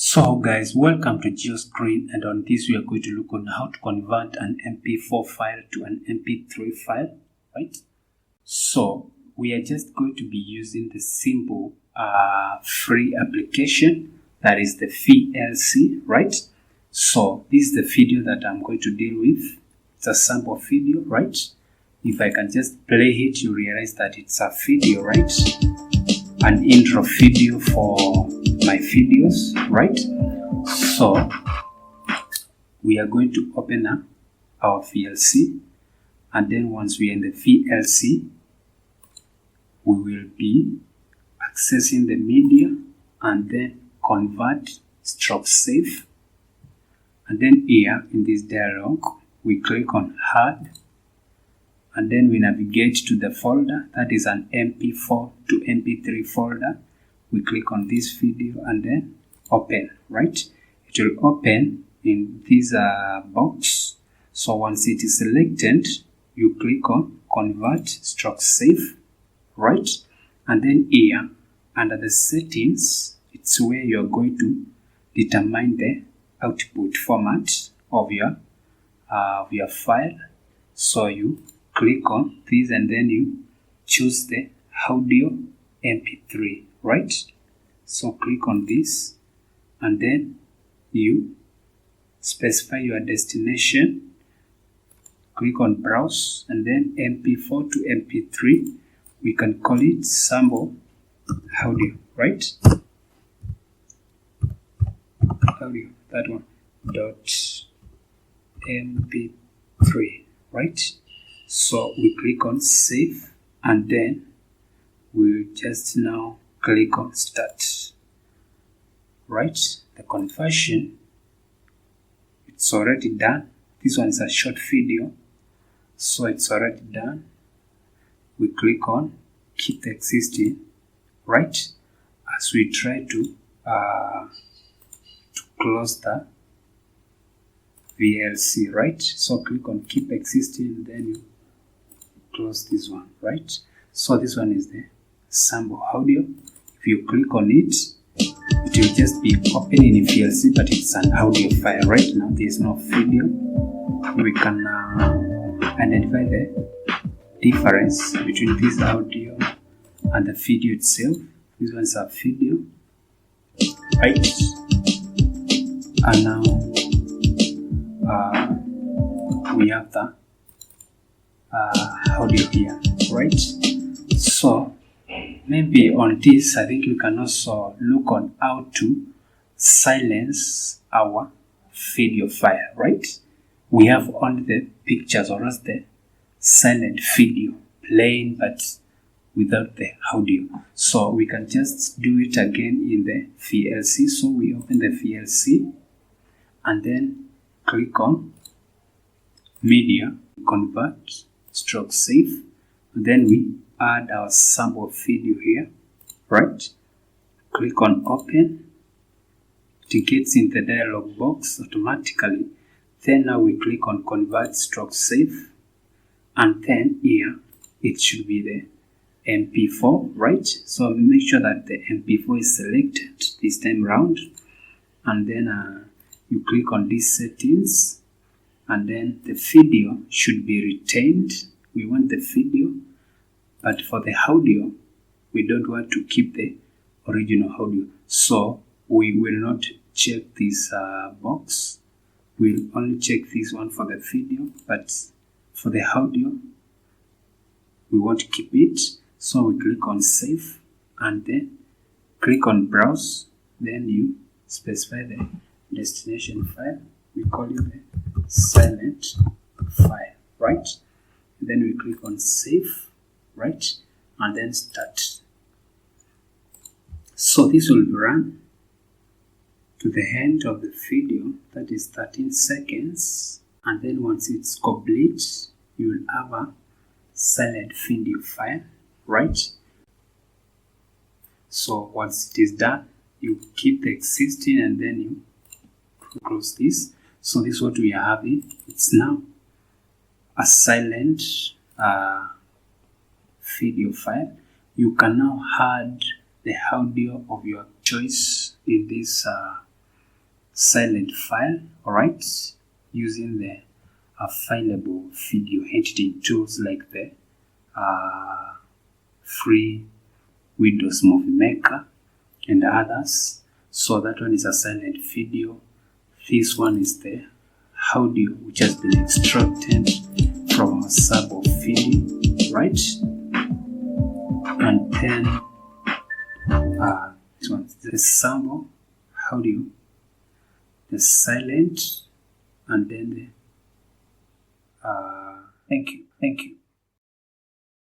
So guys, welcome to GeoScreen, and on this we are going to look on how to convert an MP4 file to an MP3 file, right? So we are just going to be using the simple free application that is the VLC, right? So this is the video that I'm going to deal with. It's a sample video, right? If I can just play it, you realize that it's a video, right? An intro video for my videos, right? So we are going to open up our VLC, and then once we are in the VLC, we will be accessing the media and then convert stroke save. And then here in this dialog, we click on add, and then we navigate to the folder that is an MP4 to MP3 folder. We click on this video and then open, right? It will open in this box. So once it is selected, you click on convert stroke save, right? And then here under the settings, it's where you're going to determine the output format of your file. So you click on this and then you choose the audio MP3, right? So click on this and then you specify your destination. Click on browse and then MP4 to MP3. We can call it sample audio, right? Audio, that one, dot MP3, right? So we click on save and then we'll just now click on start, right? The conversion, it's already done. This one is a short video, so it's already done. We click on keep the existing, right? As we try to close the VLC, right? So click on keep existing, then you close this one, right? So this one is the sample audio. If you click on it, it will just be opening in VLC, but it's an audio file. Right now there is no video. We can identify the difference between this audio and the video itself. This one's a video, right? And now we have the audio here, right? So maybe on this, I think you can also look on how to silence our video file, right? We have only the pictures, or else the silent video playing, but without the audio. So we can just do it again in the VLC. So we open the VLC and then click on media, convert, stroke save, and then we add our sample video here, right? Click on open. It gets in the dialog box automatically. Then now we click on convert stroke save, and then here it should be the MP4, right? So make sure that the MP4 is selected this time round, and then you click on these settings, and then the video should be retained. We want the video, but for the audio, we don't want to keep the original audio. So we will not check this box. We'll only check this one for the video, but for the audio, we want to keep it. So we click on save and then click on browse. Then you specify the destination file. We call it the silent file, right? And then we click on save, right? And then start. So this will run to the end of the video, that is 13 seconds. And then once it's complete, you will have a silent video file, right? So once it is done, you keep the existing and then you close this. So this is what we are having. It's now a silent video file. You can now add the audio of your choice in this silent file, alright, using the available video editing tools like the free Windows Movie Maker and others. So that one is a silent video. This one is the audio which has been extracted from a sample video, right? And then this one is the sample audio, the silent, and then the thank you.